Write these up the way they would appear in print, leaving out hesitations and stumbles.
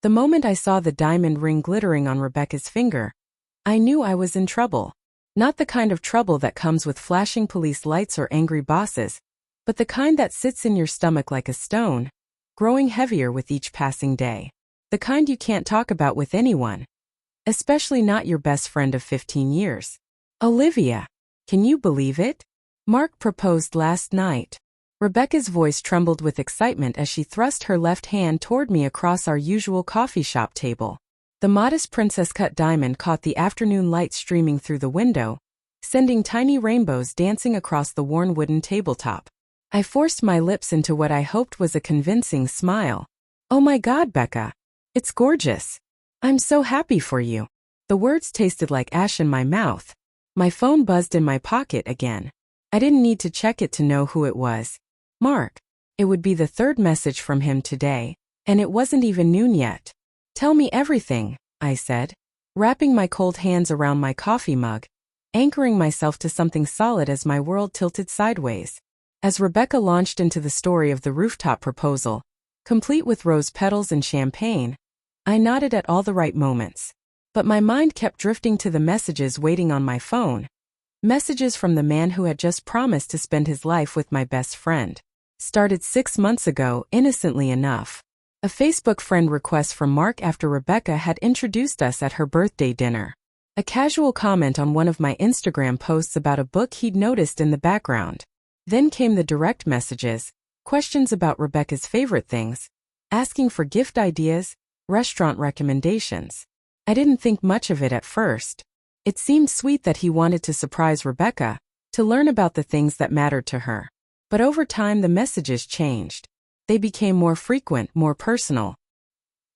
The moment I saw the diamond ring glittering on Rebecca's finger, I knew I was in trouble. Not the kind of trouble that comes with flashing police lights or angry bosses, but the kind that sits in your stomach like a stone, growing heavier with each passing day. The kind you can't talk about with anyone, especially not your best friend of 15 years. Olivia, can you believe it? Mark proposed last night. Rebecca's voice trembled with excitement as she thrust her left hand toward me across our usual coffee shop table. The modest princess-cut diamond caught the afternoon light streaming through the window, sending tiny rainbows dancing across the worn wooden tabletop. I forced my lips into what I hoped was a convincing smile. Oh my God, Becca. It's gorgeous. I'm so happy for you. The words tasted like ash in my mouth. My phone buzzed in my pocket again. I didn't need to check it to know who it was. Mark. It would be the third message from him today, and it wasn't even noon yet. Tell me everything, I said, wrapping my cold hands around my coffee mug, anchoring myself to something solid as my world tilted sideways. As Rebecca launched into the story of the rooftop proposal, complete with rose petals and champagne, I nodded at all the right moments. But my mind kept drifting to the messages waiting on my phone. Messages from the man who had just promised to spend his life with my best friend. Started 6 months ago, innocently enough. A Facebook friend request from Mark after Rebecca had introduced us at her birthday dinner. A casual comment on one of my Instagram posts about a book he'd noticed in the background. Then came the direct messages, questions about Rebecca's favorite things, asking for gift ideas, restaurant recommendations. I didn't think much of it at first. It seemed sweet that he wanted to surprise Rebecca, to learn about the things that mattered to her. But over time the messages changed. They became more frequent, more personal.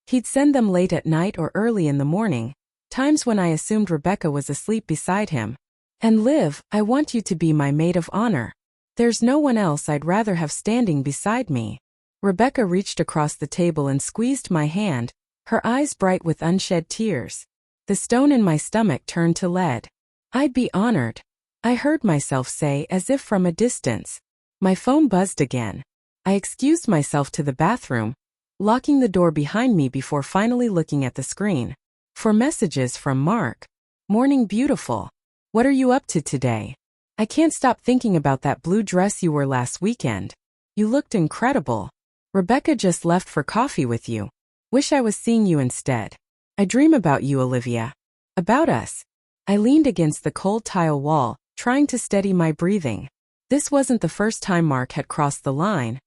He'd send them late at night or early in the morning, times when I assumed Rebecca was asleep beside him. And Liv, I want you to be my maid of honor. There's no one else I'd rather have standing beside me. Rebecca reached across the table and squeezed my hand, her eyes bright with unshed tears. The stone in my stomach turned to lead. I'd be honored, I heard myself say as if from a distance. My phone buzzed again. I excused myself to the bathroom, locking the door behind me before finally looking at the screen. For messages from Mark. Morning beautiful. What are you up to today? I can't stop thinking about that blue dress you wore last weekend. You looked incredible. Rebecca just left for coffee with you. Wish I was seeing you instead. I dream about you, Olivia. About us. I leaned against the cold tile wall, trying to steady my breathing. This wasn't the first time Mark had crossed the line,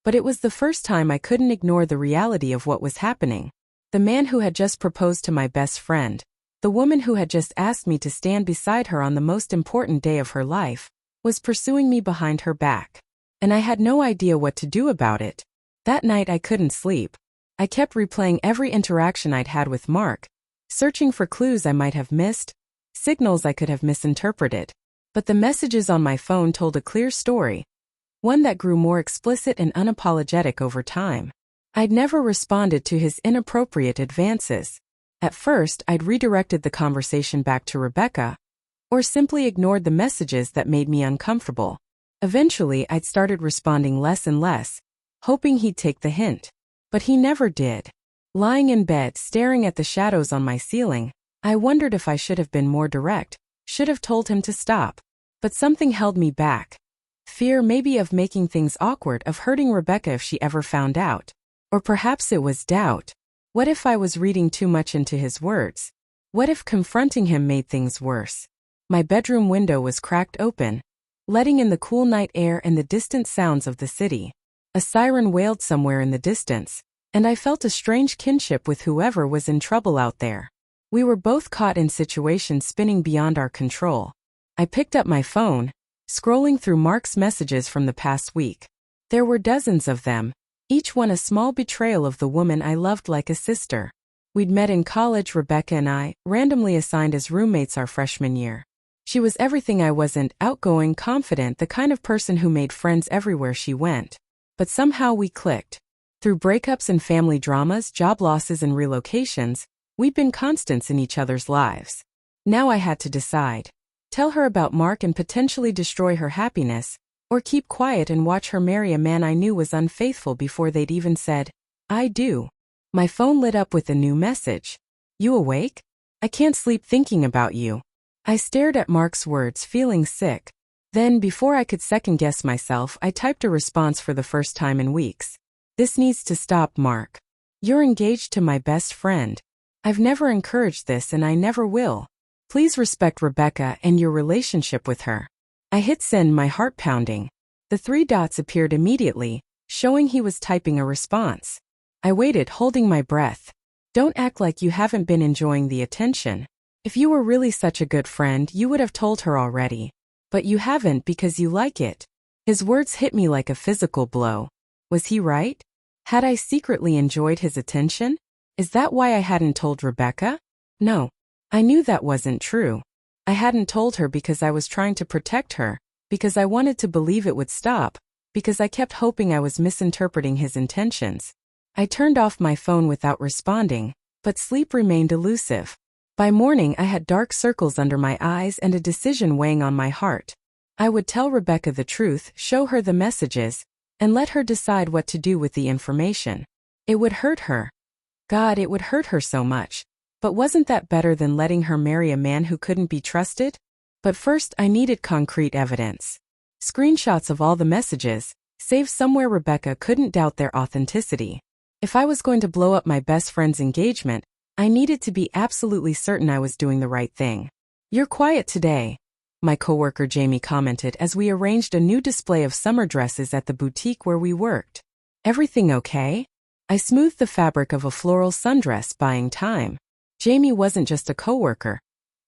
but it was the first time I couldn't ignore the reality of what was happening. The man who had just proposed to my best friend, the woman who had just asked me to stand beside her on the most important day of her life, was pursuing me behind her back. And I had no idea what to do about it. That night I couldn't sleep. I kept replaying every interaction I'd had with Mark, searching for clues I might have missed, signals I could have misinterpreted. But the messages on my phone told a clear story, one that grew more explicit and unapologetic over time. I'd never responded to his inappropriate advances. At first, I'd redirected the conversation back to Rebecca, or simply ignored the messages that made me uncomfortable. Eventually, I'd started responding less and less, hoping he'd take the hint. But he never did. Lying in bed, staring at the shadows on my ceiling, I wondered if I should have been more direct, should have told him to stop. But something held me back. Fear maybe of making things awkward, of hurting Rebecca if she ever found out. Or perhaps it was doubt. What if I was reading too much into his words? What if confronting him made things worse? My bedroom window was cracked open, letting in the cool night air and the distant sounds of the city. A siren wailed somewhere in the distance, and I felt a strange kinship with whoever was in trouble out there. We were both caught in situations spinning beyond our control. I picked up my phone, scrolling through Mark's messages from the past week. There were dozens of them, each one a small betrayal of the woman I loved like a sister. We'd met in college, Rebecca and I, randomly assigned as roommates our freshman year. She was everything I wasn't: outgoing, confident, the kind of person who made friends everywhere she went. But somehow we clicked. Through breakups and family dramas, job losses and relocations, we'd been constants in each other's lives. Now I had to decide. Tell her about Mark and potentially destroy her happiness, or keep quiet and watch her marry a man I knew was unfaithful before they'd even said, "I do." My phone lit up with a new message. You awake? I can't sleep thinking about you. I stared at Mark's words, feeling sick. Then, before I could second-guess myself, I typed a response for the first time in weeks. This needs to stop, Mark. You're engaged to my best friend. I've never encouraged this and I never will. Please respect Rebecca and your relationship with her. I hit send, my heart pounding. The 3 dots appeared immediately, showing he was typing a response. I waited, holding my breath. Don't act like you haven't been enjoying the attention. If you were really such a good friend, you would have told her already. But you haven't because you like it. His words hit me like a physical blow. Was he right? Had I secretly enjoyed his attention? Is that why I hadn't told Rebecca? No. I knew that wasn't true. I hadn't told her because I was trying to protect her, because I wanted to believe it would stop, because I kept hoping I was misinterpreting his intentions. I turned off my phone without responding, but sleep remained elusive. By morning I had dark circles under my eyes and a decision weighing on my heart. I would tell Rebecca the truth, show her the messages, and let her decide what to do with the information. It would hurt her. God, it would hurt her so much. But wasn't that better than letting her marry a man who couldn't be trusted? But first I needed concrete evidence. Screenshots of all the messages, saved somewhere Rebecca couldn't doubt their authenticity. If I was going to blow up my best friend's engagement, I needed to be absolutely certain I was doing the right thing. You're quiet today, my coworker Jamie commented as we arranged a new display of summer dresses at the boutique where we worked. Everything okay? I smoothed the fabric of a floral sundress, buying time. Jamie wasn't just a coworker.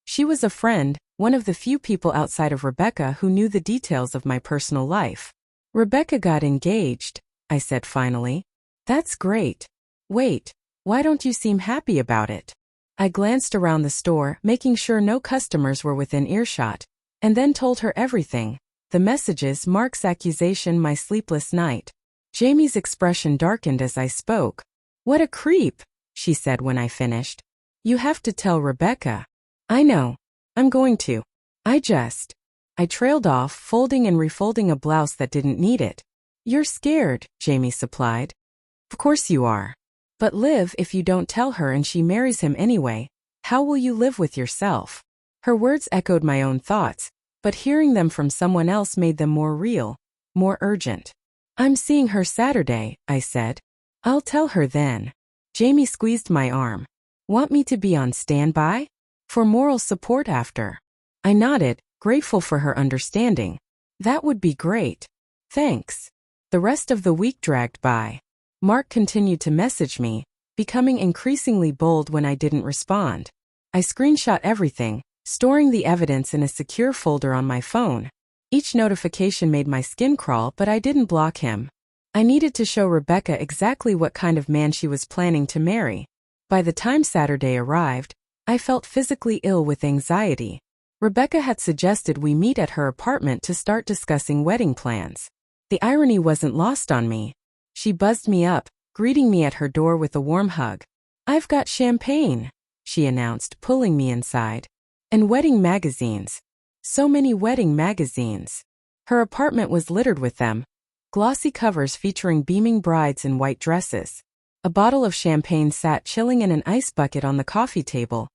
She was a friend, one of the few people outside of Rebecca who knew the details of my personal life. Rebecca got engaged, I said finally. That's great. Wait, why don't you seem happy about it? I glanced around the store, making sure no customers were within earshot, and then told her everything. The messages, Mark's accusation, my sleepless night. Jamie's expression darkened as I spoke. What a creep, she said when I finished. You have to tell Rebecca. I know. I'm going to. I trailed off, folding and refolding a blouse that didn't need it. You're scared, Jamie supplied. Of course you are. But Liv, if you don't tell her and she marries him anyway, how will you live with yourself? Her words echoed my own thoughts, but hearing them from someone else made them more real, more urgent. I'm seeing her Saturday, I said. I'll tell her then. Jamie squeezed my arm. Want me to be on standby? For moral support after? I nodded, grateful for her understanding. That would be great. Thanks. The rest of the week dragged by. Mark continued to message me, becoming increasingly bold when I didn't respond. I screenshot everything, storing the evidence in a secure folder on my phone. Each notification made my skin crawl, but I didn't block him. I needed to show Rebecca exactly what kind of man she was planning to marry. By the time Saturday arrived, I felt physically ill with anxiety. Rebecca had suggested we meet at her apartment to start discussing wedding plans. The irony wasn't lost on me. She buzzed me up, greeting me at her door with a warm hug. I've got champagne, she announced, pulling me inside. And wedding magazines. So many wedding magazines. Her apartment was littered with them. Glossy covers featuring beaming brides in white dresses. A bottle of champagne sat chilling in an ice bucket on the coffee table.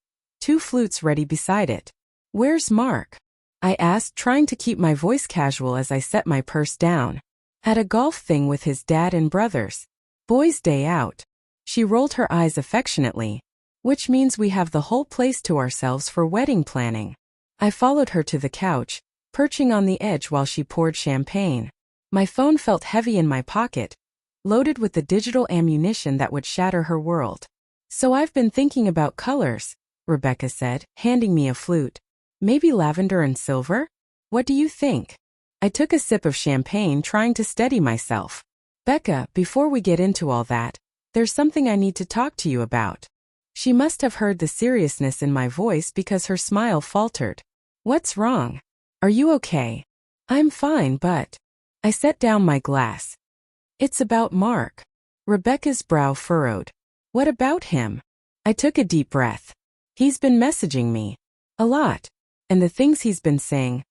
2 flutes ready beside it. Where's Mark? I asked, trying to keep my voice casual as I set my purse down. At a golf thing with his dad and brothers. Boys' day out. She rolled her eyes affectionately. Which means we have the whole place to ourselves for wedding planning. I followed her to the couch, perching on the edge while she poured champagne. My phone felt heavy in my pocket, loaded with the digital ammunition that would shatter her world. So I've been thinking about colors, Rebecca said, handing me a flute. Maybe lavender and silver? What do you think? I took a sip of champagne, trying to steady myself. Becca, before we get into all that, there's something I need to talk to you about. She must have heard the seriousness in my voice because her smile faltered. What's wrong? Are you okay? I'm fine, but... I set down my glass. It's about Mark. Rebecca's brow furrowed. What about him? I took a deep breath. He's been messaging me. A lot. And the things he's been saying,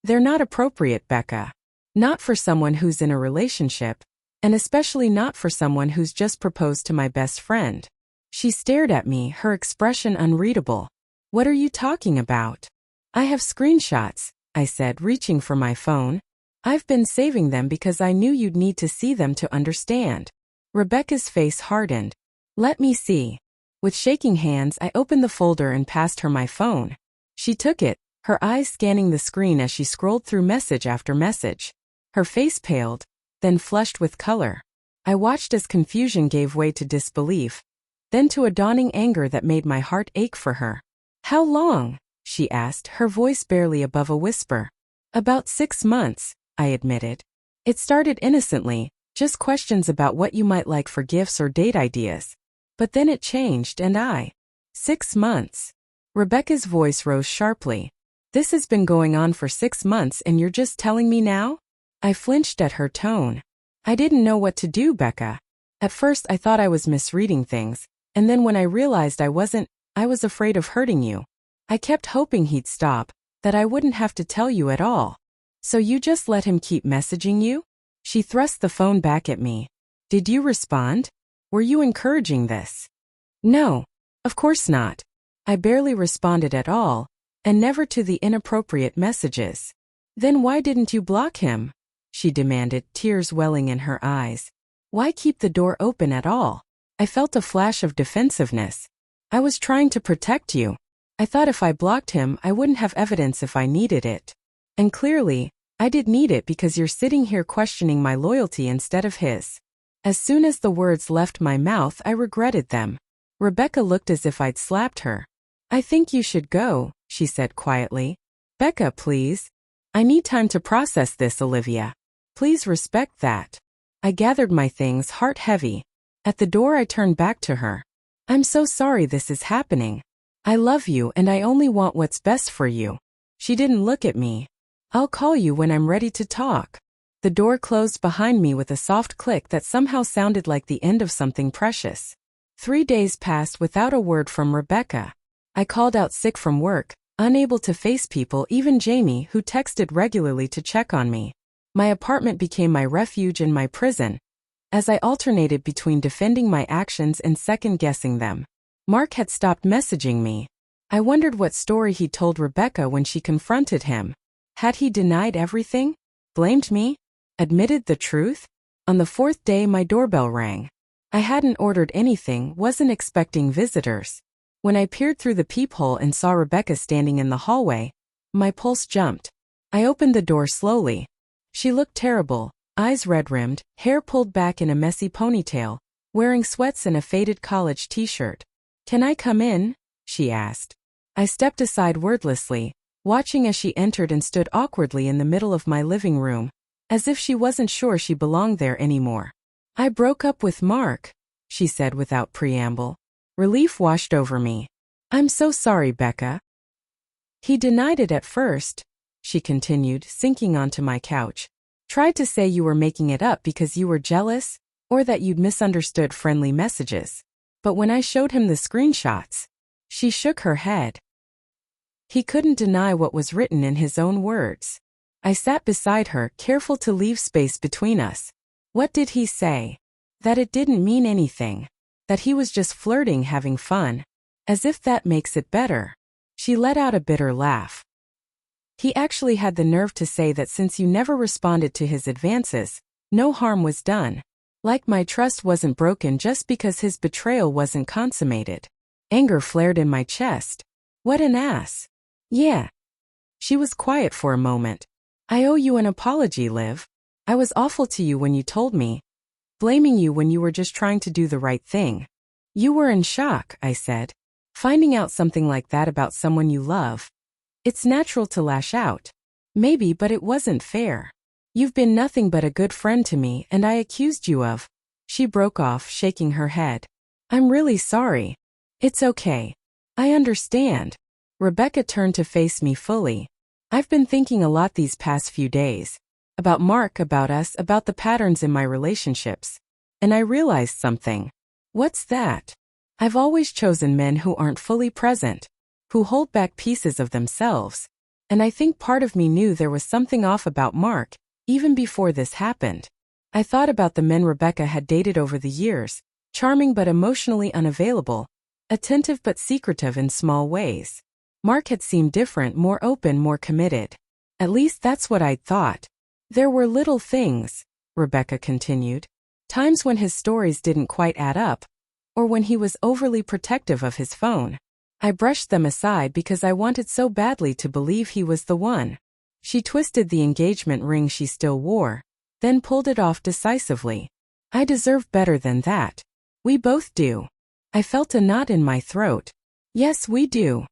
they're not appropriate, Becca. Not for someone who's in a relationship. And especially not for someone who's just proposed to my best friend. She stared at me, her expression unreadable. What are you talking about? I have screenshots, I said, reaching for my phone. I've been saving them because I knew you'd need to see them to understand. Rebecca's face hardened. Let me see. With shaking hands, I opened the folder and passed her my phone. She took it, her eyes scanning the screen as she scrolled through message after message. Her face paled, then flushed with color. I watched as confusion gave way to disbelief, then to a dawning anger that made my heart ache for her. How long? She asked, her voice barely above a whisper. About 6 months, I admitted. It started innocently, just questions about what you might like for gifts or date ideas. But then it changed and 6 months. Rebecca's voice rose sharply. This has been going on for 6 months and you're just telling me now? I flinched at her tone. I didn't know what to do, Becca. At first I thought I was misreading things, and then when I realized I wasn't, I was afraid of hurting you. I kept hoping he'd stop, that I wouldn't have to tell you at all. So you just let him keep messaging you? She thrust the phone back at me. Did you respond? Were you encouraging this? No, of course not. I barely responded at all, and never to the inappropriate messages. Then why didn't you block him? She demanded, tears welling in her eyes. Why keep the door open at all? I felt a flash of defensiveness. I was trying to protect you. I thought if I blocked him, I wouldn't have evidence if I needed it. And clearly, I did need it because you're sitting here questioning my loyalty instead of his. As soon as the words left my mouth, I regretted them. Rebecca looked as if I'd slapped her. I think you should go, she said quietly. Becca, please. I need time to process this, Olivia. Please respect that. I gathered my things, heart heavy. At the door I turned back to her. I'm so sorry this is happening. I love you and I only want what's best for you. She didn't look at me. I'll call you when I'm ready to talk. The door closed behind me with a soft click that somehow sounded like the end of something precious. 3 days passed without a word from Rebecca. I called out sick from work, unable to face people, even Jamie, who texted regularly to check on me. My apartment became my refuge and my prison, as I alternated between defending my actions and second-guessing them. Mark had stopped messaging me. I wondered what story he told Rebecca when she confronted him. Had he denied everything? Blamed me? Admitted the truth? On the 4th day my doorbell rang. I hadn't ordered anything, wasn't expecting visitors. When I peered through the peephole and saw Rebecca standing in the hallway, my pulse jumped. I opened the door slowly. She looked terrible, eyes red-rimmed, hair pulled back in a messy ponytail, wearing sweats and a faded college t-shirt. Can I come in? She asked. I stepped aside wordlessly, watching as she entered and stood awkwardly in the middle of my living room, as if she wasn't sure she belonged there anymore. I broke up with Mark, she said without preamble. Relief washed over me. I'm so sorry, Becca. He denied it at first, she continued, sinking onto my couch. Tried to say you were making it up because you were jealous, or that you'd misunderstood friendly messages. But when I showed him the screenshots, she shook her head. He couldn't deny what was written in his own words. I sat beside her, careful to leave space between us. What did he say? That it didn't mean anything. That he was just flirting, having fun. As if that makes it better. She let out a bitter laugh. He actually had the nerve to say that since you never responded to his advances, no harm was done. Like my trust wasn't broken just because his betrayal wasn't consummated. Anger flared in my chest. What an ass. Yeah. She was quiet for a moment. I owe you an apology, Liv. I was awful to you when you told me. Blaming you when you were just trying to do the right thing. You were in shock, I said. Finding out something like that about someone you love. It's natural to lash out. Maybe, but it wasn't fair. You've been nothing but a good friend to me and I accused you of. She broke off, shaking her head. I'm really sorry. It's okay. I understand. Rebecca turned to face me fully. I've been thinking a lot these past few days. About Mark, about us, about the patterns in my relationships. And I realized something. What's that? I've always chosen men who aren't fully present, who hold back pieces of themselves. And I think part of me knew there was something off about Mark, even before this happened. I thought about the men Rebecca had dated over the years, charming but emotionally unavailable, attentive but secretive in small ways. Mark had seemed different, more open, more committed. At least that's what I'd thought. There were little things, Rebecca continued. Times when his stories didn't quite add up, or when he was overly protective of his phone. I brushed them aside because I wanted so badly to believe he was the one. She twisted the engagement ring she still wore, then pulled it off decisively. I deserve better than that. We both do. I felt a knot in my throat. Yes, we do.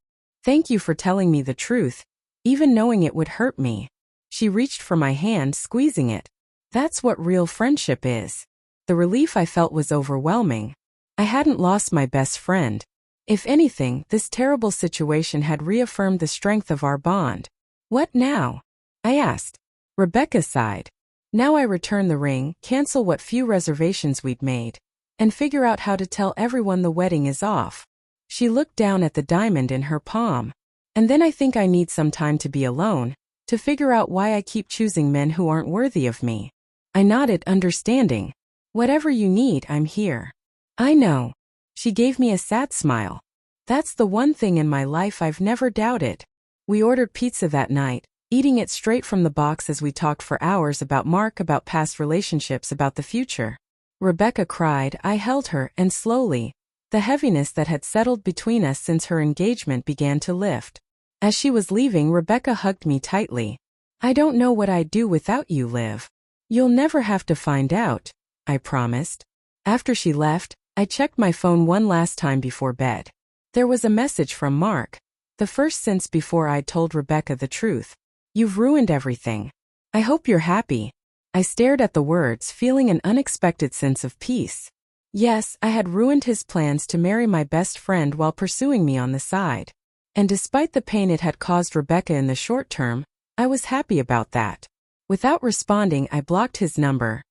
Thank you for telling me the truth, even knowing it would hurt me. She reached for my hand, squeezing it. That's what real friendship is. The relief I felt was overwhelming. I hadn't lost my best friend. If anything, this terrible situation had reaffirmed the strength of our bond. What now? I asked. Rebecca sighed. Now I return the ring, cancel what few reservations we'd made, and figure out how to tell everyone the wedding is off. She looked down at the diamond in her palm. And then I think I need some time to be alone, to figure out why I keep choosing men who aren't worthy of me. I nodded, understanding. Whatever you need, I'm here. I know. She gave me a sad smile. That's the one thing in my life I've never doubted. We ordered pizza that night, eating it straight from the box as we talked for hours about Mark, about past relationships, about the future. Rebecca cried, I held her, and slowly, the heaviness that had settled between us since her engagement began to lift. As she was leaving, Rebecca hugged me tightly. I don't know what I'd do without you, Liv. You'll never have to find out, I promised. After she left, I checked my phone one last time before bed. There was a message from Mark. The first since before I'd told Rebecca the truth. You've ruined everything. I hope you're happy. I stared at the words, feeling an unexpected sense of peace. Yes, I had ruined his plans to marry my best friend while pursuing me on the side. And despite the pain it had caused Rebecca in the short term, I was happy about that. Without responding, I blocked his number,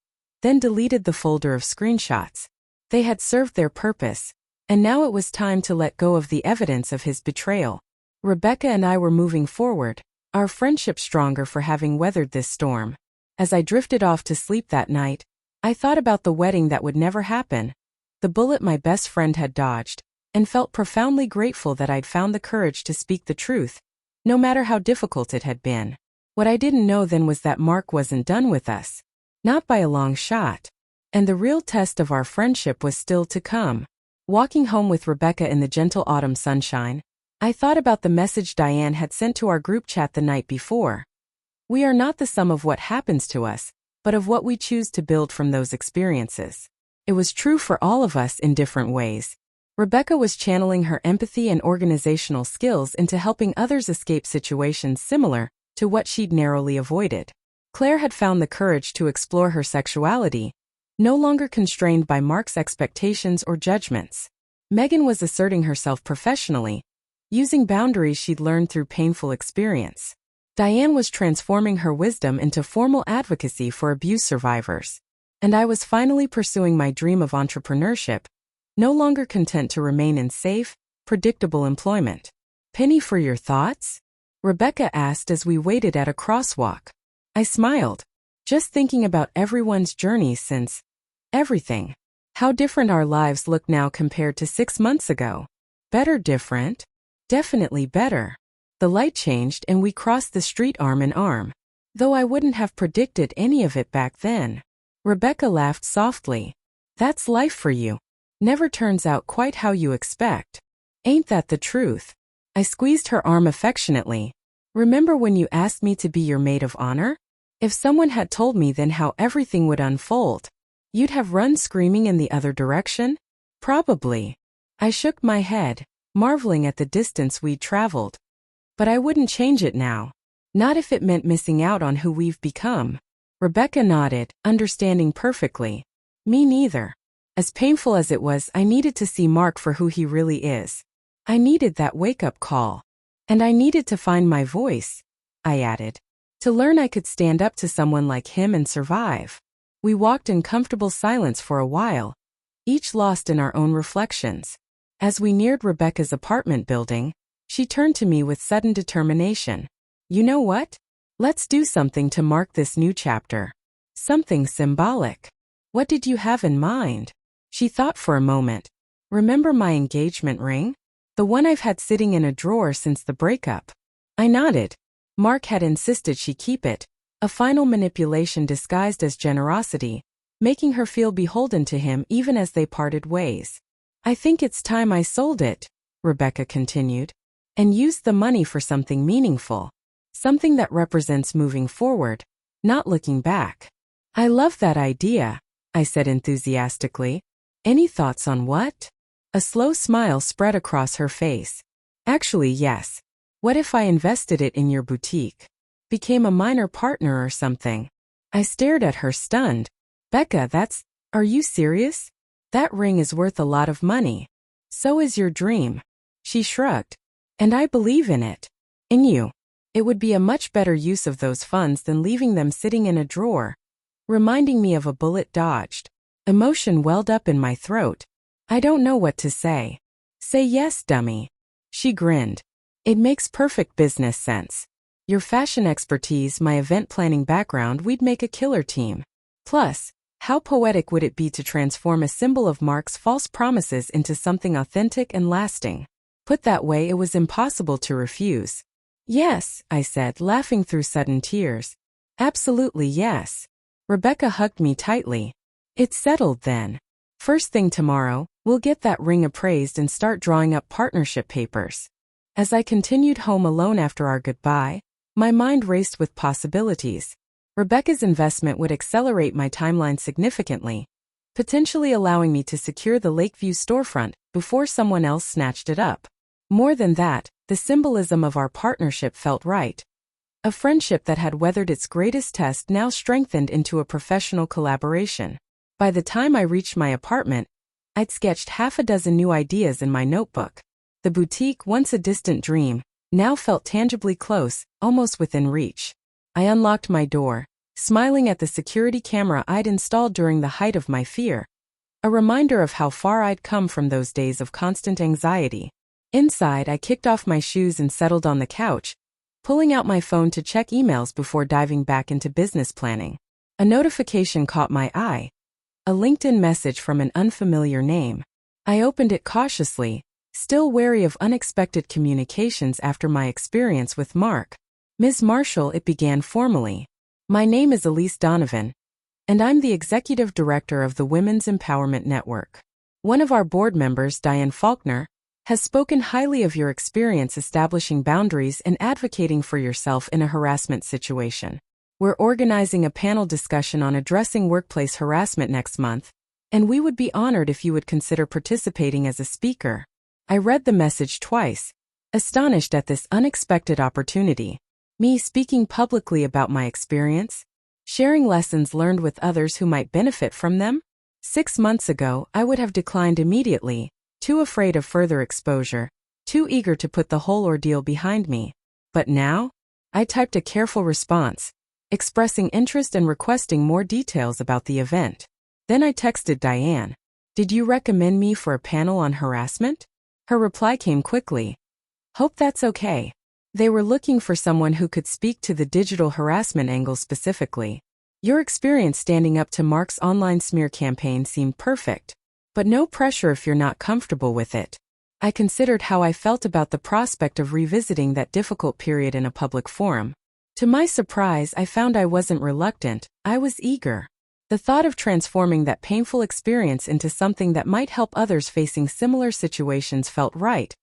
then deleted the folder of screenshots. They had served their purpose, and now it was time to let go of the evidence of his betrayal. Rebecca and I were moving forward, our friendship stronger for having weathered this storm. As I drifted off to sleep that night, I thought about the wedding that would never happen, the bullet my best friend had dodged, and felt profoundly grateful that I'd found the courage to speak the truth, no matter how difficult it had been. What I didn't know then was that Mark wasn't done with us. Not by a long shot. And the real test of our friendship was still to come. Walking home with Rebecca in the gentle autumn sunshine, I thought about the message Diane had sent to our group chat the night before. We are not the sum of what happens to us, but of what we choose to build from those experiences. It was true for all of us in different ways. Rebecca was channeling her empathy and organizational skills into helping others escape situations similar to what she'd narrowly avoided. Claire had found the courage to explore her sexuality, no longer constrained by Mark's expectations or judgments. Megan was asserting herself professionally, using boundaries she'd learned through painful experience. Diane was transforming her wisdom into formal advocacy for abuse survivors. And I was finally pursuing my dream of entrepreneurship, no longer content to remain in safe, predictable employment. Penny, for your thoughts? Rebecca asked as we waited at a crosswalk. I smiled, just thinking about everyone's journey since everything. How different our lives look now compared to 6 months ago. Better, different? Definitely better. The light changed and we crossed the street arm in arm, though I wouldn't have predicted any of it back then. Rebecca laughed softly. That's life for you. Never turns out quite how you expect. Ain't that the truth? I squeezed her arm affectionately. Remember when you asked me to be your maid of honor? If someone had told me then how everything would unfold, you'd have run screaming in the other direction? Probably. I shook my head, marveling at the distance we'd traveled. But I wouldn't change it now. Not if it meant missing out on who we've become. Rebecca nodded, understanding perfectly. Me neither. As painful as it was, I needed to see Mark for who he really is. I needed that wake-up call. And I needed to find my voice, I added. To learn I could stand up to someone like him and survive. We walked in comfortable silence for a while, each lost in our own reflections. As we neared Rebecca's apartment building, she turned to me with sudden determination. You know what? Let's do something to mark this new chapter. Something symbolic. What did you have in mind? She thought for a moment. Remember my engagement ring? The one I've had sitting in a drawer since the breakup. I nodded. Mark had insisted she keep it, a final manipulation disguised as generosity, making her feel beholden to him even as they parted ways. I think it's time I sold it, Rebecca continued, and used the money for something meaningful. Something that represents moving forward, not looking back. I love that idea, I said enthusiastically. Any thoughts on what? A slow smile spread across her face. Actually, yes. What if I invested it in your boutique? Became a minor partner or something? I stared at her stunned. Becca, are you serious? That ring is worth a lot of money. So is your dream. She shrugged. And I believe in it. In you. It would be a much better use of those funds than leaving them sitting in a drawer. Reminding me of a bullet dodged. Emotion welled up in my throat. I don't know what to say. Say yes, dummy. She grinned. It makes perfect business sense. Your fashion expertise, my event planning background, we'd make a killer team. Plus, how poetic would it be to transform a symbol of Mark's false promises into something authentic and lasting? Put that way, it was impossible to refuse. Yes, I said, laughing through sudden tears. Absolutely yes. Rebecca hugged me tightly. It's settled then. First thing tomorrow, we'll get that ring appraised and start drawing up partnership papers. As I continued home alone after our goodbye, my mind raced with possibilities. Rebecca's investment would accelerate my timeline significantly, potentially allowing me to secure the Lakeview storefront before someone else snatched it up. More than that, the symbolism of our partnership felt right. A friendship that had weathered its greatest test now strengthened into a professional collaboration. By the time I reached my apartment, I'd sketched half a dozen new ideas in my notebook. The boutique, once a distant dream, now felt tangibly close, almost within reach. I unlocked my door, smiling at the security camera I'd installed during the height of my fear. A reminder of how far I'd come from those days of constant anxiety. Inside, I kicked off my shoes and settled on the couch, pulling out my phone to check emails before diving back into business planning. A notification caught my eye. A LinkedIn message from an unfamiliar name. I opened it cautiously, still wary of unexpected communications after my experience with Mark. Ms. Marshall, it began formally. My name is Elise Donovan, and I'm the executive director of the Women's Empowerment Network. One of our board members, Diane Faulkner, has spoken highly of your experience establishing boundaries and advocating for yourself in a harassment situation. We're organizing a panel discussion on addressing workplace harassment next month, and we would be honored if you would consider participating as a speaker. I read the message twice, astonished at this unexpected opportunity. Me speaking publicly about my experience, sharing lessons learned with others who might benefit from them? 6 months ago, I would have declined immediately, too afraid of further exposure, too eager to put the whole ordeal behind me. But now? I typed a careful response, expressing interest and requesting more details about the event. Then I texted Diane. Did you recommend me for a panel on harassment? Her reply came quickly. Hope that's okay. They were looking for someone who could speak to the digital harassment angle specifically. Your experience standing up to Mark's online smear campaign seemed perfect. But no pressure if you're not comfortable with it. I considered how I felt about the prospect of revisiting that difficult period in a public forum. To my surprise, I found I wasn't reluctant, I was eager. The thought of transforming that painful experience into something that might help others facing similar situations felt right,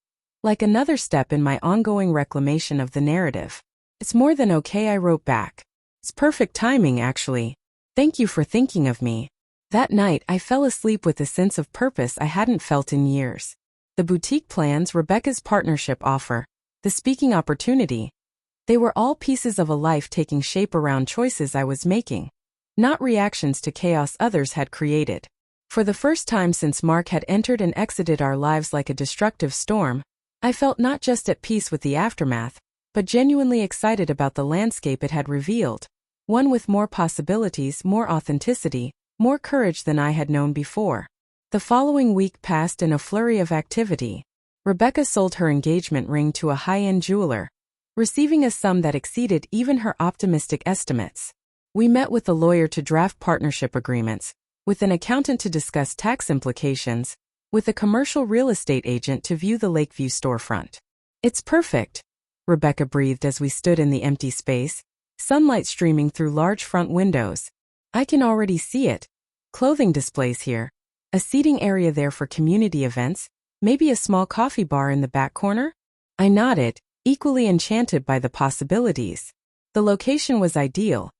like another step in my ongoing reclamation of the narrative. It's more than okay, I wrote back. It's perfect timing, actually. Thank you for thinking of me. That night, I fell asleep with a sense of purpose I hadn't felt in years. The boutique plans, Rebecca's partnership offer, the speaking opportunity, they were all pieces of a life taking shape around choices I was making, not reactions to chaos others had created. For the first time since Mark had entered and exited our lives like a destructive storm, I felt not just at peace with the aftermath, but genuinely excited about the landscape it had revealed, one with more possibilities, more authenticity, more courage than I had known before. The following week passed in a flurry of activity. Rebecca sold her engagement ring to a high-end jeweler, receiving a sum that exceeded even her optimistic estimates. We met with a lawyer to draft partnership agreements, with an accountant to discuss tax implications, with a commercial real estate agent to view the Lakeview storefront. It's perfect, Rebecca breathed as we stood in the empty space, sunlight streaming through large front windows. I can already see it. Clothing displays here, a seating area there for community events, maybe a small coffee bar in the back corner? I nodded, equally enchanted by the possibilities. The location was ideal.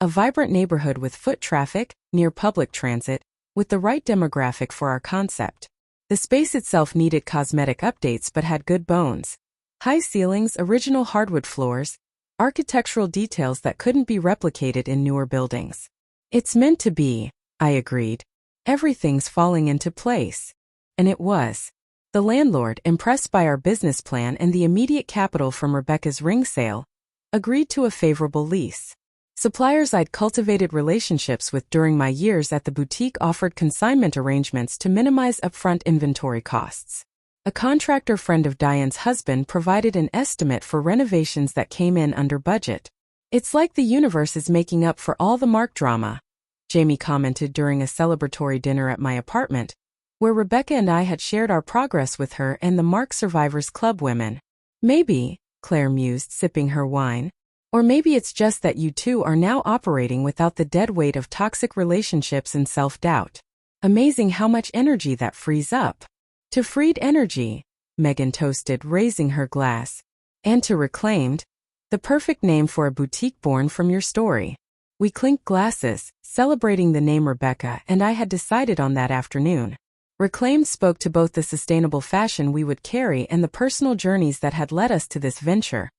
A vibrant neighborhood with foot traffic, near public transit, with the right demographic for our concept. The space itself needed cosmetic updates but had good bones. High ceilings, original hardwood floors, architectural details that couldn't be replicated in newer buildings. It's meant to be, I agreed. Everything's falling into place. And it was. The landlord, impressed by our business plan and the immediate capital from Rebecca's ring sale, agreed to a favorable lease. Suppliers I'd cultivated relationships with during my years at the boutique offered consignment arrangements to minimize upfront inventory costs. A contractor friend of Diane's husband provided an estimate for renovations that came in under budget. It's like the universe is making up for all the Mark drama, Jamie commented during a celebratory dinner at my apartment, where Rebecca and I had shared our progress with her and the Mark Survivors Club women. Maybe, Claire mused, sipping her wine. Or maybe it's just that you two are now operating without the dead weight of toxic relationships and self-doubt. Amazing how much energy that frees up. To freed energy, Megan toasted, raising her glass. And to reclaimed, the perfect name for a boutique born from your story. We clinked glasses, celebrating the name Rebecca and I had decided on that afternoon. Reclaimed spoke to both the sustainable fashion we would carry and the personal journeys that had led us to this venture.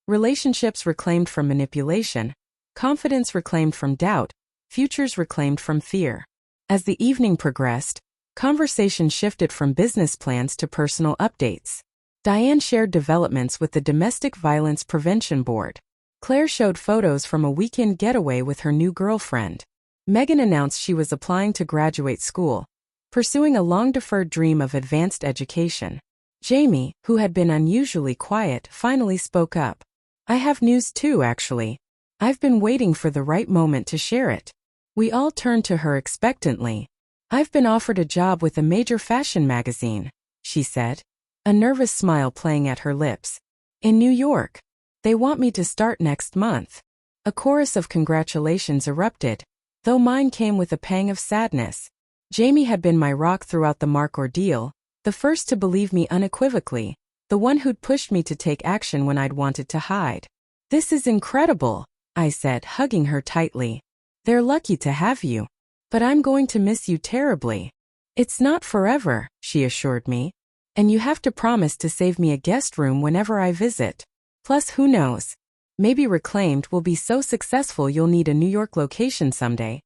Relationships reclaimed from manipulation, confidence reclaimed from doubt, futures reclaimed from fear. As the evening progressed, conversation shifted from business plans to personal updates. Diane shared developments with the Domestic Violence Prevention Board. Claire showed photos from a weekend getaway with her new girlfriend. Megan announced she was applying to graduate school, pursuing a long-deferred dream of advanced education. Jamie, who had been unusually quiet, finally spoke up. I have news too, actually. I've been waiting for the right moment to share it. We all turned to her expectantly. I've been offered a job with a major fashion magazine, she said, a nervous smile playing at her lips. In New York. They want me to start next month. A chorus of congratulations erupted, though mine came with a pang of sadness. Jamie had been my rock throughout the Mark ordeal, the first to believe me unequivocally, the one who'd pushed me to take action when I'd wanted to hide. This is incredible, I said, hugging her tightly. They're lucky to have you. But I'm going to miss you terribly. It's not forever, she assured me. And you have to promise to save me a guest room whenever I visit. Plus, who knows? Maybe Reclaimed will be so successful you'll need a New York location someday.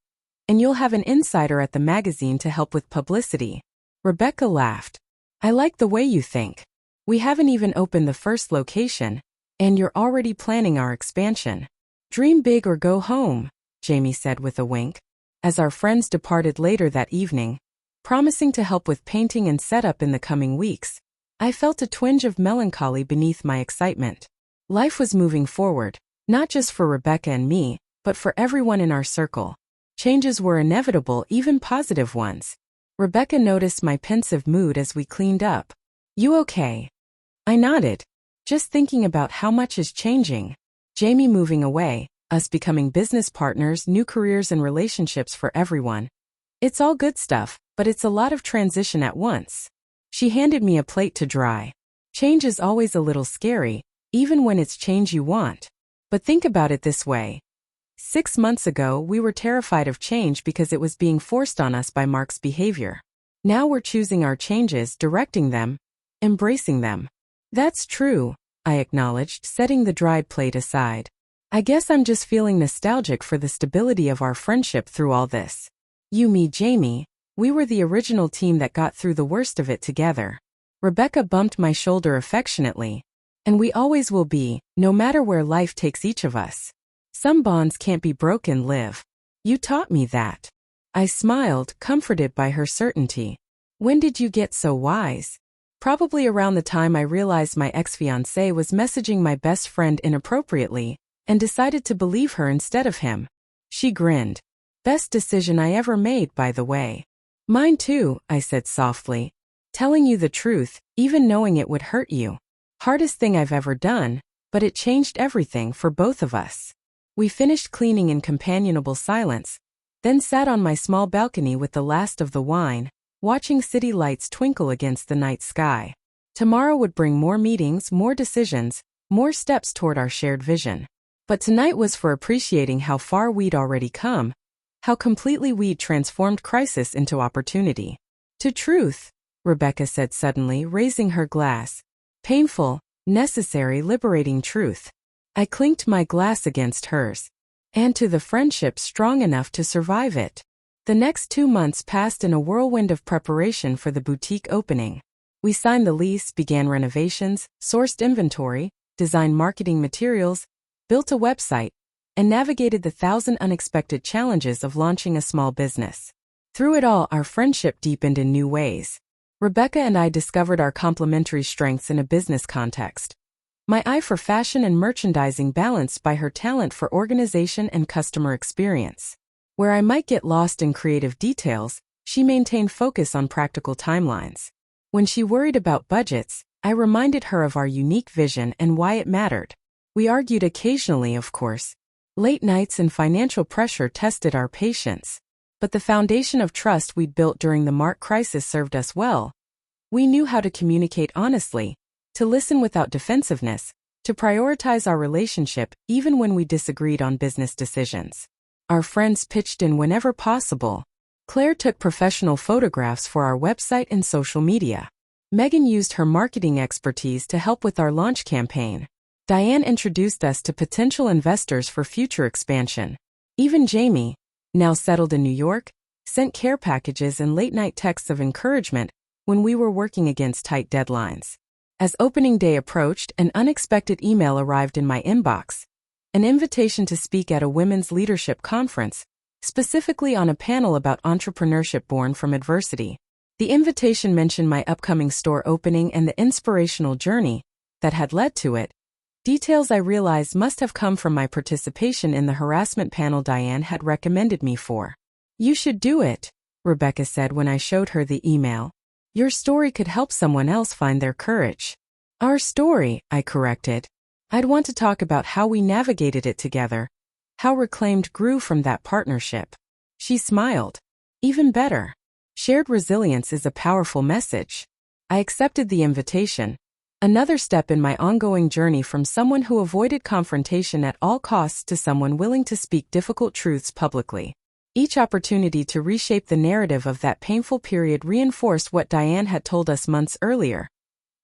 And you'll have an insider at the magazine to help with publicity. Rebecca laughed. I like the way you think. We haven't even opened the first location, and you're already planning our expansion. Dream big or go home, Jamie said with a wink. As our friends departed later that evening, promising to help with painting and setup in the coming weeks, I felt a twinge of melancholy beneath my excitement. Life was moving forward, not just for Rebecca and me, but for everyone in our circle. Changes were inevitable, even positive ones. Rebecca noticed my pensive mood as we cleaned up. You okay? I nodded, just thinking about how much is changing. Jamie moving away, us becoming business partners, new careers and relationships for everyone. It's all good stuff, but it's a lot of transition at once. She handed me a plate to dry. Change is always a little scary, even when it's change you want. But think about it this way. 6 months ago, we were terrified of change because it was being forced on us by Mark's behavior. Now we're choosing our changes, directing them, embracing them. That's true, I acknowledged, setting the dried plate aside. I guess I'm just feeling nostalgic for the stability of our friendship through all this. You, me, Jamie, we were the original team that got through the worst of it together. Rebecca bumped my shoulder affectionately. And we always will be, no matter where life takes each of us. Some bonds can't be broken, Liv. You taught me that. I smiled, comforted by her certainty. When did you get so wise? Probably around the time I realized my ex-fiancé was messaging my best friend inappropriately, and decided to believe her instead of him. She grinned. Best decision I ever made, by the way. Mine too, I said softly. Telling you the truth, even knowing it would hurt you. Hardest thing I've ever done, but it changed everything for both of us. We finished cleaning in companionable silence, then sat on my small balcony with the last of the wine, watching city lights twinkle against the night sky. Tomorrow would bring more meetings, more decisions, more steps toward our shared vision. But tonight was for appreciating how far we'd already come, how completely we'd transformed crisis into opportunity. To truth, Rebecca said suddenly, raising her glass. Painful, necessary, liberating truth. I clinked my glass against hers. And to the friendship strong enough to survive it. The next 2 months passed in a whirlwind of preparation for the boutique opening. We signed the lease, began renovations, sourced inventory, designed marketing materials, built a website, and navigated the 1,000 unexpected challenges of launching a small business. Through it all, our friendship deepened in new ways. Rebecca and I discovered our complementary strengths in a business context. My eye for fashion and merchandising balanced by her talent for organization and customer experience. Where I might get lost in creative details, she maintained focus on practical timelines. When she worried about budgets, I reminded her of our unique vision and why it mattered. We argued occasionally, of course. Late nights and financial pressure tested our patience. But the foundation of trust we'd built during the Mark crisis served us well. We knew how to communicate honestly, to listen without defensiveness, to prioritize our relationship even when we disagreed on business decisions. Our friends pitched in whenever possible. Claire took professional photographs for our website and social media. Megan used her marketing expertise to help with our launch campaign. Diane introduced us to potential investors for future expansion. Even Jamie, now settled in New York, sent care packages and late-night texts of encouragement when we were working against tight deadlines. As opening day approached, an unexpected email arrived in my inbox. An invitation to speak at a women's leadership conference, specifically on a panel about entrepreneurship born from adversity. The invitation mentioned my upcoming store opening and the inspirational journey that had led to it. Details I realized must have come from my participation in the harassment panel Diane had recommended me for. You should do it, Rebecca said when I showed her the email. Your story could help someone else find their courage. Our story, I corrected. I'd want to talk about how we navigated it together, how Reclaimed grew from that partnership. She smiled. Even better. Shared resilience is a powerful message. I accepted the invitation. Another step in my ongoing journey from someone who avoided confrontation at all costs to someone willing to speak difficult truths publicly. Each opportunity to reshape the narrative of that painful period reinforced what Diane had told us months earlier.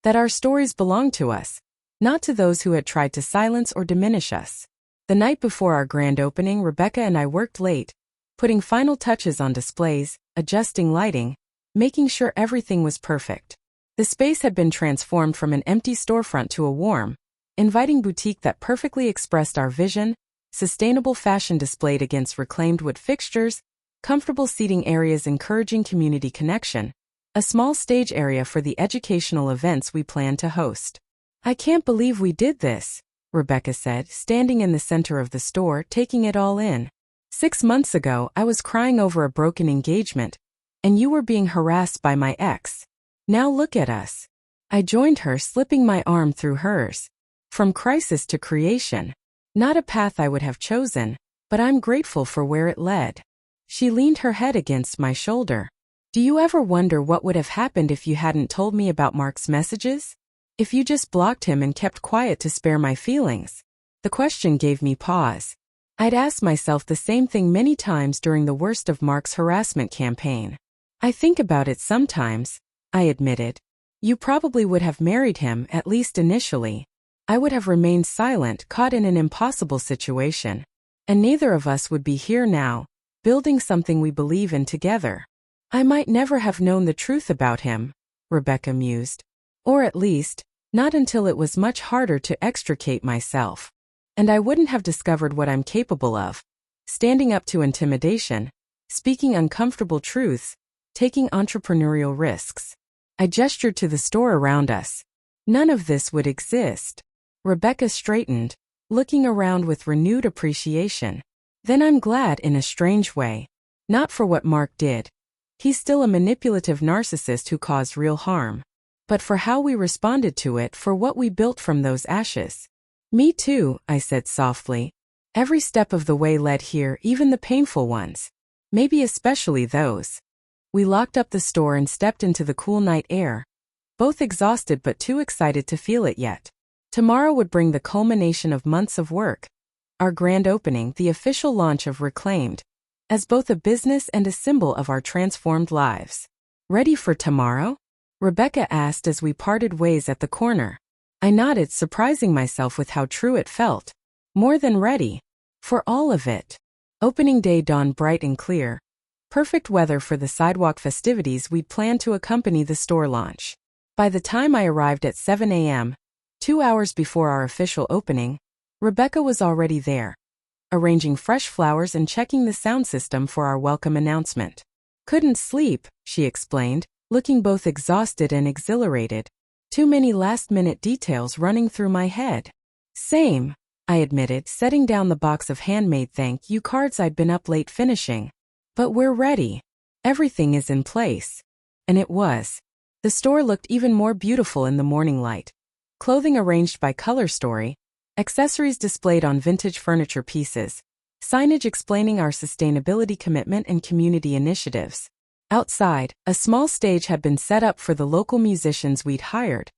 That our stories belonged to us, not to those who had tried to silence or diminish us. The night before our grand opening, Rebecca and I worked late, putting final touches on displays, adjusting lighting, making sure everything was perfect. The space had been transformed from an empty storefront to a warm, inviting boutique that perfectly expressed our vision. Sustainable fashion displayed against reclaimed wood fixtures, comfortable seating areas encouraging community connection, a small stage area for the educational events we planned to host. I can't believe we did this, Rebecca said, standing in the center of the store, taking it all in. 6 months ago, I was crying over a broken engagement, and you were being harassed by my ex. Now look at us. I joined her, slipping my arm through hers. From crisis to creation. Not a path I would have chosen, but I'm grateful for where it led. She leaned her head against my shoulder. Do you ever wonder what would have happened if you hadn't told me about Mark's messages? If you just blocked him and kept quiet to spare my feelings? The question gave me pause. I'd asked myself the same thing many times during the worst of Mark's harassment campaign. I think about it sometimes, I admitted. You probably would have married him, at least initially. I would have remained silent, caught in an impossible situation. And neither of us would be here now, building something we believe in together. I might never have known the truth about him, Rebecca mused. Or at least, not until it was much harder to extricate myself. And I wouldn't have discovered what I'm capable of. Standing up to intimidation, speaking uncomfortable truths, taking entrepreneurial risks. I gestured to the store around us. None of this would exist. Rebecca straightened, looking around with renewed appreciation. Then I'm glad in a strange way. Not for what Mark did. He's still a manipulative narcissist who caused real harm. But for how we responded to it, for what we built from those ashes. Me too, I said softly. Every step of the way led here, even the painful ones. Maybe especially those. We locked up the store and stepped into the cool night air, both exhausted but too excited to feel it yet. Tomorrow would bring the culmination of months of work. Our grand opening, the official launch of Reclaimed, as both a business and a symbol of our transformed lives. Ready for tomorrow? Rebecca asked as we parted ways at the corner. I nodded, surprising myself with how true it felt. More than ready. For all of it. Opening day dawned bright and clear. Perfect weather for the sidewalk festivities we'd planned to accompany the store launch. By the time I arrived at 7 a.m., 2 hours before our official opening, Rebecca was already there, arranging fresh flowers and checking the sound system for our welcome announcement. Couldn't sleep, she explained, looking both exhausted and exhilarated. Too many last-minute details running through my head. Same, I admitted, setting down the box of handmade thank you cards I'd been up late finishing. But we're ready. Everything is in place. And it was. The store looked even more beautiful in the morning light. Clothing arranged by color story, accessories displayed on vintage furniture pieces, signage explaining our sustainability commitment and community initiatives. Outside, a small stage had been set up for the local musicians we'd hired,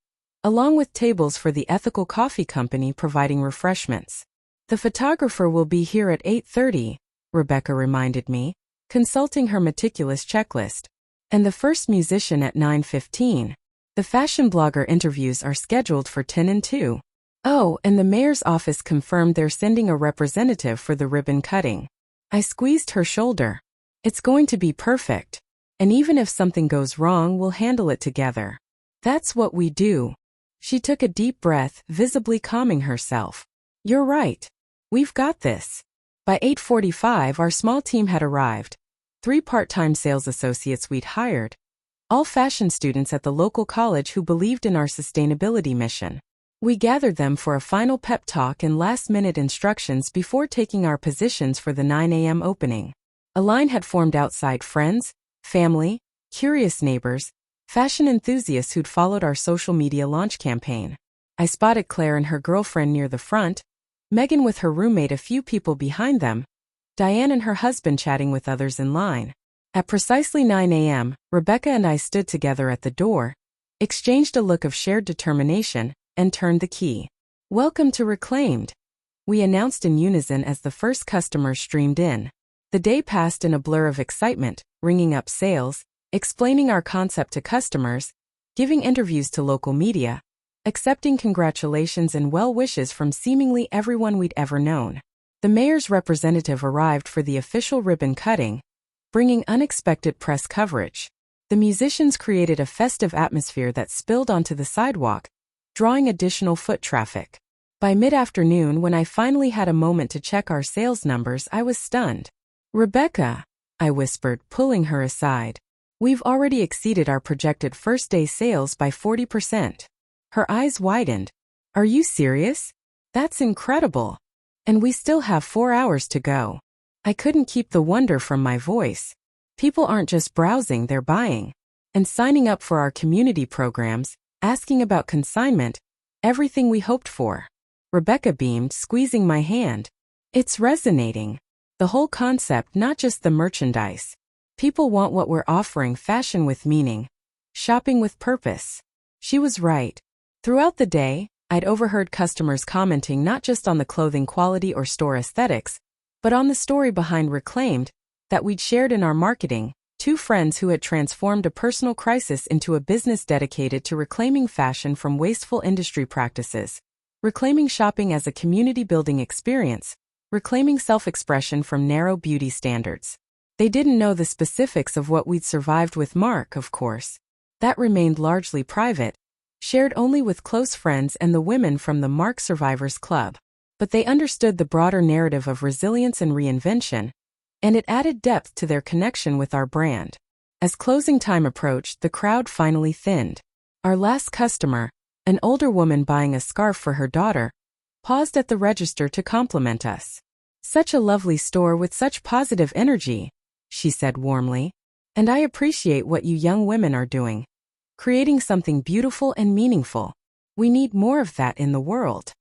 along with tables for the ethical coffee company providing refreshments. The photographer will be here at 8:30, Rebecca reminded me, consulting her meticulous checklist. And the first musician at 9:15. The fashion blogger interviews are scheduled for 10 and 2. Oh, and the mayor's office confirmed they're sending a representative for the ribbon cutting. I squeezed her shoulder. It's going to be perfect. And even if something goes wrong, we'll handle it together. That's what we do. She took a deep breath, visibly calming herself. You're right. We've got this. By 8:45, our small team had arrived. 3 part-time sales associates we'd hired. All fashion students at the local college who believed in our sustainability mission. We gathered them for a final pep talk and last-minute instructions before taking our positions for the 9 a.m. opening. A line had formed outside: friends, family, curious neighbors, fashion enthusiasts who'd followed our social media launch campaign. I spotted Claire and her girlfriend near the front, Megan with her roommate a few people behind them, Diane and her husband chatting with others in line. At precisely 9 a.m., Rebecca and I stood together at the door, exchanged a look of shared determination, and turned the key. Welcome to Reclaimed, we announced in unison as the first customers streamed in. The day passed in a blur of excitement, ringing up sales, explaining our concept to customers, giving interviews to local media, accepting congratulations and well wishes from seemingly everyone we'd ever known. The mayor's representative arrived for the official ribbon cutting, bringing unexpected press coverage. The musicians created a festive atmosphere that spilled onto the sidewalk, drawing additional foot traffic. By mid-afternoon, when I finally had a moment to check our sales numbers, I was stunned. Rebecca, I whispered, pulling her aside. We've already exceeded our projected first-day sales by 40%. Her eyes widened. Are you serious? That's incredible. And we still have 4 hours to go. I couldn't keep the wonder from my voice. People aren't just browsing, they're buying. And signing up for our community programs, asking about consignment, everything we hoped for. Rebecca beamed, squeezing my hand. It's resonating. The whole concept, not just the merchandise. People want what we're offering: fashion with meaning, shopping with purpose. She was right. Throughout the day, I'd overheard customers commenting not just on the clothing quality or store aesthetics, but on the story behind Reclaimed that we'd shared in our marketing. 2 friends who had transformed a personal crisis into a business dedicated to reclaiming fashion from wasteful industry practices, reclaiming shopping as a community-building experience, reclaiming self-expression from narrow beauty standards. They didn't know the specifics of what we'd survived with Mark, of course. That remained largely private, shared only with close friends and the women from the Mark Survivors Club. But they understood the broader narrative of resilience and reinvention, and it added depth to their connection with our brand. As closing time approached, the crowd finally thinned. Our last customer, an older woman buying a scarf for her daughter, paused at the register to compliment us. Such a lovely store with such positive energy, she said warmly. And I appreciate what you young women are doing. Creating something beautiful and meaningful. We need more of that in the world.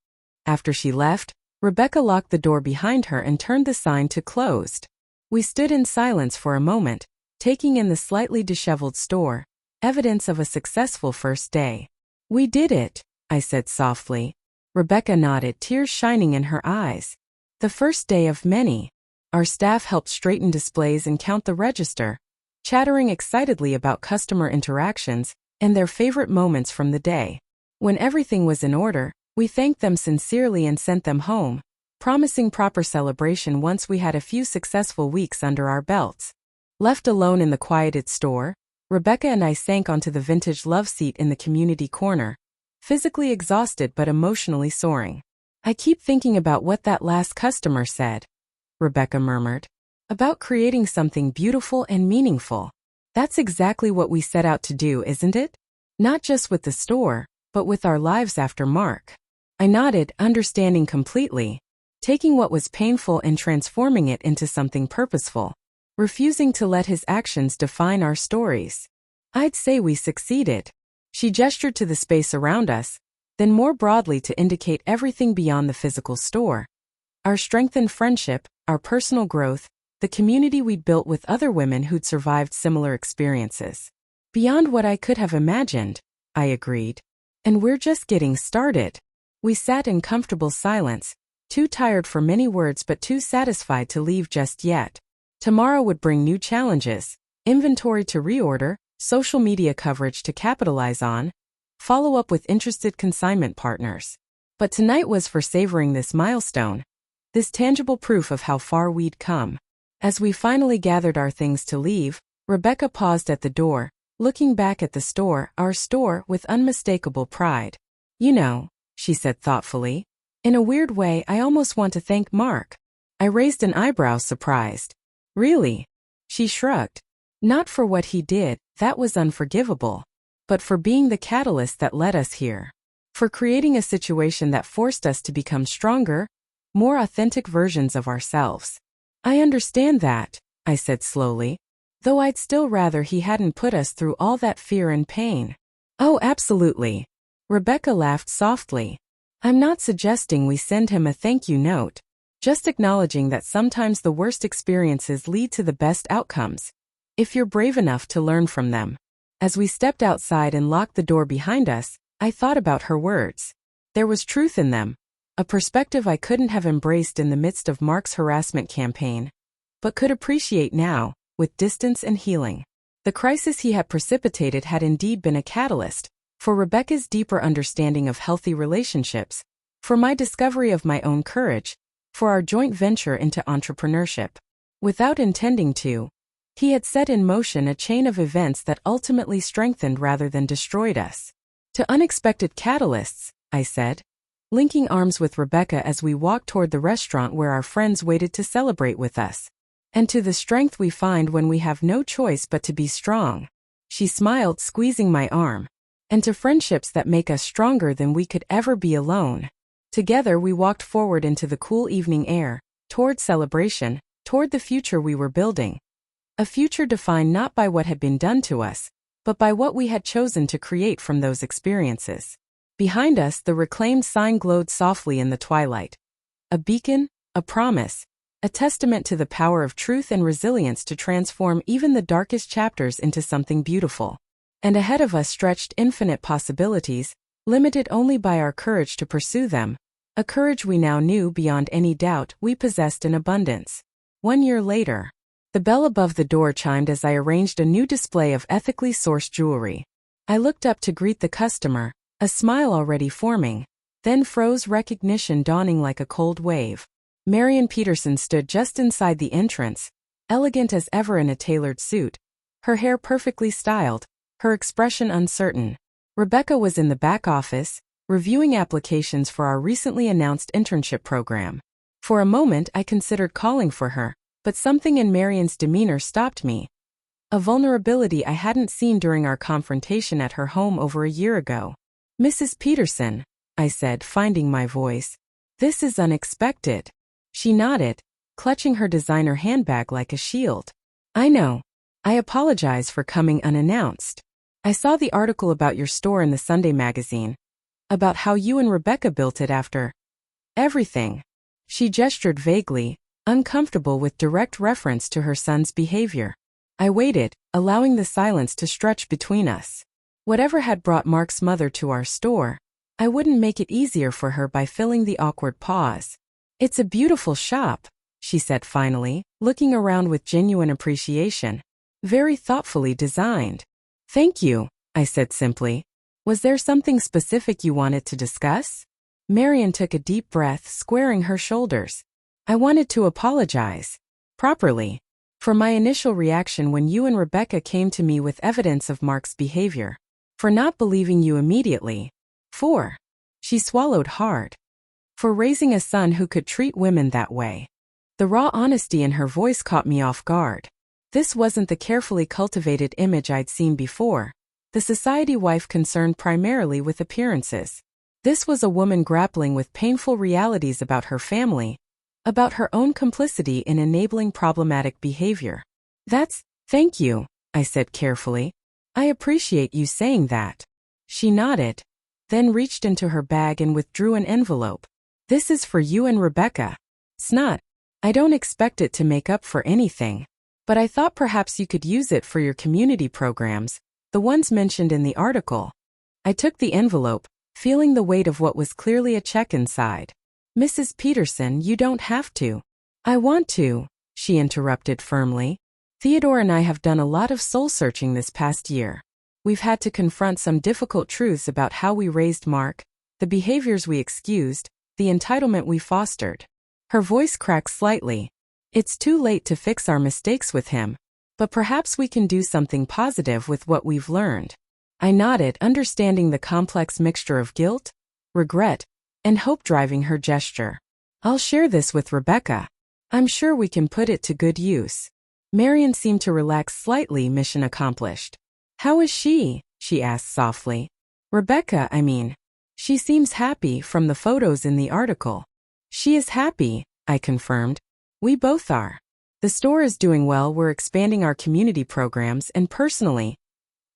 After she left, Rebecca locked the door behind her and turned the sign to closed. We stood in silence for a moment, taking in the slightly disheveled store, evidence of a successful first day. We did it, I said softly. Rebecca nodded, tears shining in her eyes. The first day of many. Our staff helped straighten displays and count the register, chattering excitedly about customer interactions and their favorite moments from the day. When everything was in order, we thanked them sincerely and sent them home, promising proper celebration once we had a few successful weeks under our belts. Left alone in the quieted store, Rebecca and I sank onto the vintage love seat in the community corner, physically exhausted but emotionally soaring. I keep thinking about what that last customer said, Rebecca murmured. About creating something beautiful and meaningful. That's exactly what we set out to do, isn't it? Not just with the store, but with our lives after Mark. I nodded, understanding completely, taking what was painful and transforming it into something purposeful, refusing to let his actions define our stories. I'd say we succeeded. She gestured to the space around us, then more broadly to indicate everything beyond the physical store. Our strengthened friendship, our personal growth, the community we'd built with other women who'd survived similar experiences. Beyond what I could have imagined, I agreed. And we're just getting started. We sat in comfortable silence, too tired for many words but too satisfied to leave just yet. Tomorrow would bring new challenges, inventory to reorder, social media coverage to capitalize on, follow up with interested consignment partners. But tonight was for savoring this milestone, this tangible proof of how far we'd come. As we finally gathered our things to leave, Rebecca paused at the door, looking back at the store, our store, with unmistakable pride. You know, she said thoughtfully. In a weird way, I almost want to thank Mark. I raised an eyebrow, surprised. Really? She shrugged. Not for what he did, that was unforgivable. But for being the catalyst that led us here. For creating a situation that forced us to become stronger, more authentic versions of ourselves. I understand that, I said slowly. Though I'd still rather he hadn't put us through all that fear and pain. Oh, absolutely. Rebecca laughed softly. I'm not suggesting we send him a thank you note, just acknowledging that sometimes the worst experiences lead to the best outcomes, if you're brave enough to learn from them. As we stepped outside and locked the door behind us, I thought about her words. There was truth in them, a perspective I couldn't have embraced in the midst of Mark's harassment campaign, but could appreciate now, with distance and healing. The crisis he had precipitated had indeed been a catalyst for Rebecca's deeper understanding of healthy relationships, for my discovery of my own courage, for our joint venture into entrepreneurship. Without intending to, he had set in motion a chain of events that ultimately strengthened rather than destroyed us. To unexpected catalysts, I said, linking arms with Rebecca as we walked toward the restaurant where our friends waited to celebrate with us. And to the strength we find when we have no choice but to be strong. She smiled, squeezing my arm. And to friendships that make us stronger than we could ever be alone. Together we walked forward into the cool evening air, toward celebration, toward the future we were building. A future defined not by what had been done to us, but by what we had chosen to create from those experiences. Behind us, the reclaimed sign glowed softly in the twilight. A beacon, a promise, a testament to the power of truth and resilience to transform even the darkest chapters into something beautiful. And ahead of us stretched infinite possibilities, limited only by our courage to pursue them, a courage we now knew beyond any doubt we possessed in abundance. 1 year later, the bell above the door chimed as I arranged a new display of ethically sourced jewelry. I looked up to greet the customer, a smile already forming, then froze, recognition dawning like a cold wave. Marion Peterson stood just inside the entrance, elegant as ever in a tailored suit, her hair perfectly styled, her expression uncertain. Rebecca was in the back office, reviewing applications for our recently announced internship program. For a moment I considered calling for her, but something in Marion's demeanor stopped me. A vulnerability I hadn't seen during our confrontation at her home over a year ago. Mrs. Peterson, I said, finding my voice. This is unexpected. She nodded, clutching her designer handbag like a shield. I know. I apologize for coming unannounced. I saw the article about your store in the Sunday magazine. About how you and Rebecca built it after everything. She gestured vaguely, uncomfortable with direct reference to her son's behavior. I waited, allowing the silence to stretch between us. Whatever had brought Mark's mother to our store, I wouldn't make it easier for her by filling the awkward pause. It's a beautiful shop, she said finally, looking around with genuine appreciation. Very thoughtfully designed. Thank you, I said simply. Was there something specific you wanted to discuss? Marian took a deep breath, squaring her shoulders. I wanted to apologize. Properly. For my initial reaction when you and Rebecca came to me with evidence of Mark's behavior. For not believing you immediately. For. She swallowed hard. For raising a son who could treat women that way. The raw honesty in her voice caught me off guard. This wasn't the carefully cultivated image I'd seen before. The society wife concerned primarily with appearances. This was a woman grappling with painful realities about her family, about her own complicity in enabling problematic behavior. Thank you, I said carefully. I appreciate you saying that. She nodded, then reached into her bag and withdrew an envelope. This is for you and Rebecca. Snot. I don't expect it to make up for anything. But I thought perhaps you could use it for your community programs, the ones mentioned in the article. I took the envelope, feeling the weight of what was clearly a check inside. Mrs. Peterson, you don't have to. I want to, she interrupted firmly. Theodore and I have done a lot of soul-searching this past year. We've had to confront some difficult truths about how we raised Mark, the behaviors we excused, the entitlement we fostered. Her voice cracked slightly. It's too late to fix our mistakes with him, but perhaps we can do something positive with what we've learned. I nodded, understanding the complex mixture of guilt, regret, and hope driving her gesture. I'll share this with Rebecca. I'm sure we can put it to good use. Marian seemed to relax slightly, mission accomplished. How is she? She asked softly. Rebecca, I mean. She seems happy from the photos in the article. She is happy, I confirmed. We both are. The store is doing well, we're expanding our community programs, and personally,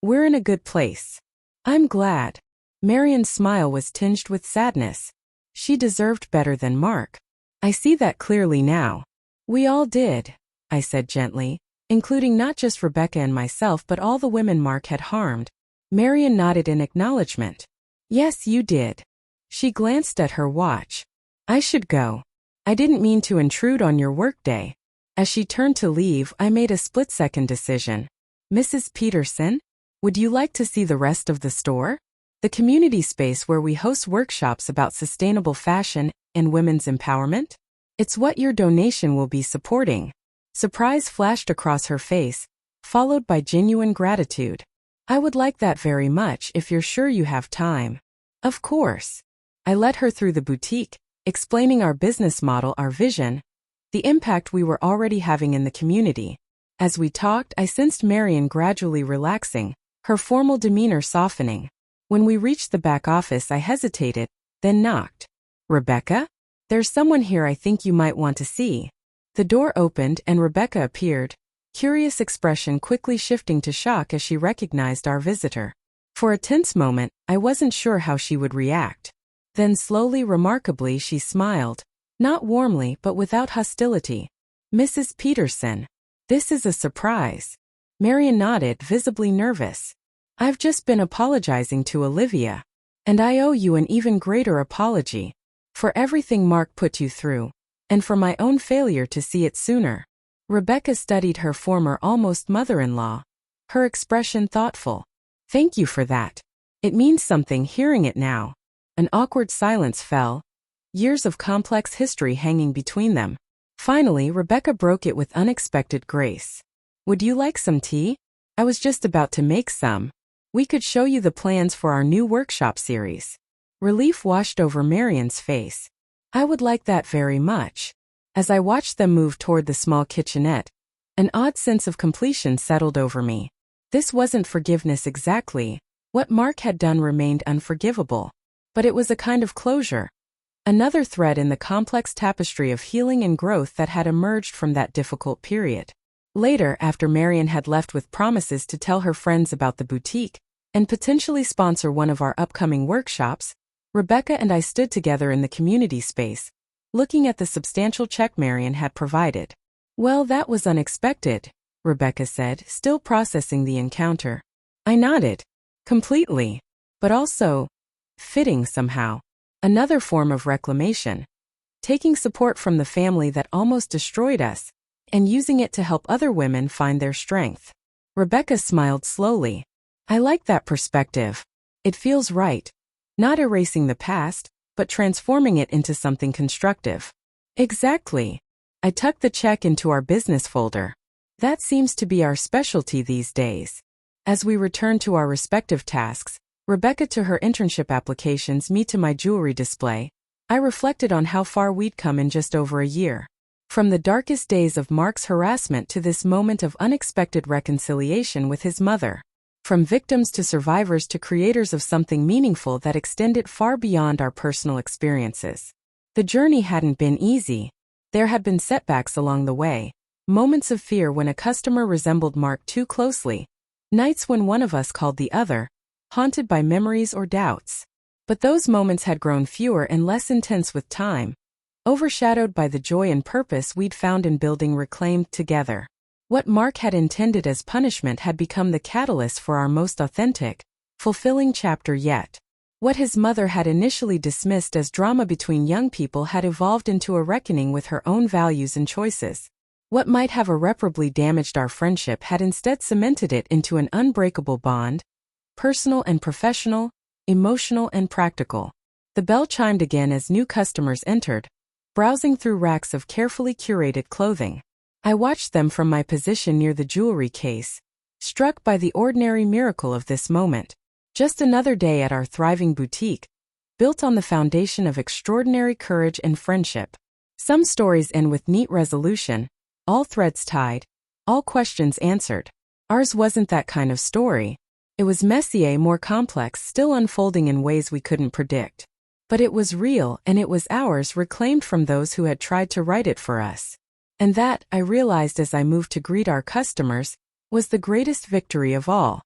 we're in a good place. I'm glad. Marian's smile was tinged with sadness. She deserved better than Mark. I see that clearly now. We all did, I said gently, including not just Rebecca and myself but all the women Mark had harmed. Marian nodded in acknowledgement. Yes, you did. She glanced at her watch. I should go. I didn't mean to intrude on your workday. As she turned to leave, I made a split-second decision. Mrs. Peterson, would you like to see the rest of the store? The community space where we host workshops about sustainable fashion and women's empowerment? It's what your donation will be supporting. Surprise flashed across her face, followed by genuine gratitude. I would like that very much if you're sure you have time. Of course. I led her through the boutique, explaining our business model, our vision, the impact we were already having in the community. As we talked, I sensed Marian gradually relaxing, her formal demeanor softening. When we reached the back office, I hesitated, then knocked. Rebecca? There's someone here I think you might want to see. The door opened and Rebecca appeared, curious expression quickly shifting to shock as she recognized our visitor. For a tense moment, I wasn't sure how she would react. Then slowly, remarkably, she smiled, not warmly but without hostility. Mrs. Peterson. This is a surprise. Marian nodded, visibly nervous. I've just been apologizing to Olivia. And I owe you an even greater apology. For everything Mark put you through. And for my own failure to see it sooner. Rebecca studied her former almost mother-in-law. Her expression thoughtful. Thank you for that. It means something hearing it now. An awkward silence fell. Years of complex history hanging between them. Finally, Rebecca broke it with unexpected grace. Would you like some tea? I was just about to make some. We could show you the plans for our new workshop series. Relief washed over Marian's face. I would like that very much. As I watched them move toward the small kitchenette, an odd sense of completion settled over me. This wasn't forgiveness exactly. What Mark had done remained unforgivable. But it was a kind of closure. Another thread in the complex tapestry of healing and growth that had emerged from that difficult period. Later, after Marian had left with promises to tell her friends about the boutique and potentially sponsor one of our upcoming workshops, Rebecca and I stood together in the community space, looking at the substantial check Marian had provided. "Well, that was unexpected," Rebecca said, still processing the encounter. I nodded. Completely. But also fitting somehow. Another form of reclamation. Taking support from the family that almost destroyed us and using it to help other women find their strength. Rebecca smiled slowly. I like that perspective. It feels right. Not erasing the past, but transforming it into something constructive. Exactly. I tucked the check into our business folder. That seems to be our specialty these days. As we returned to our respective tasks, Rebecca to her internship applications, me to my jewelry display, I reflected on how far we'd come in just over a year. From the darkest days of Mark's harassment to this moment of unexpected reconciliation with his mother. From victims to survivors to creators of something meaningful that extended far beyond our personal experiences. The journey hadn't been easy. There had been setbacks along the way, moments of fear when a customer resembled Mark too closely, nights when one of us called the other, haunted by memories or doubts. But those moments had grown fewer and less intense with time, overshadowed by the joy and purpose we'd found in building Reclaimed together. What Mark had intended as punishment had become the catalyst for our most authentic, fulfilling chapter yet. What his mother had initially dismissed as drama between young people had evolved into a reckoning with her own values and choices. What might have irreparably damaged our friendship had instead cemented it into an unbreakable bond, personal and professional, emotional and practical. The bell chimed again as new customers entered, browsing through racks of carefully curated clothing. I watched them from my position near the jewelry case, struck by the ordinary miracle of this moment. Just another day at our thriving boutique, built on the foundation of extraordinary courage and friendship. Some stories end with neat resolution, all threads tied, all questions answered. Ours wasn't that kind of story. It was messier, more complex, still unfolding in ways we couldn't predict. But it was real, and it was ours, reclaimed from those who had tried to write it for us. And that, I realized as I moved to greet our customers, was the greatest victory of all.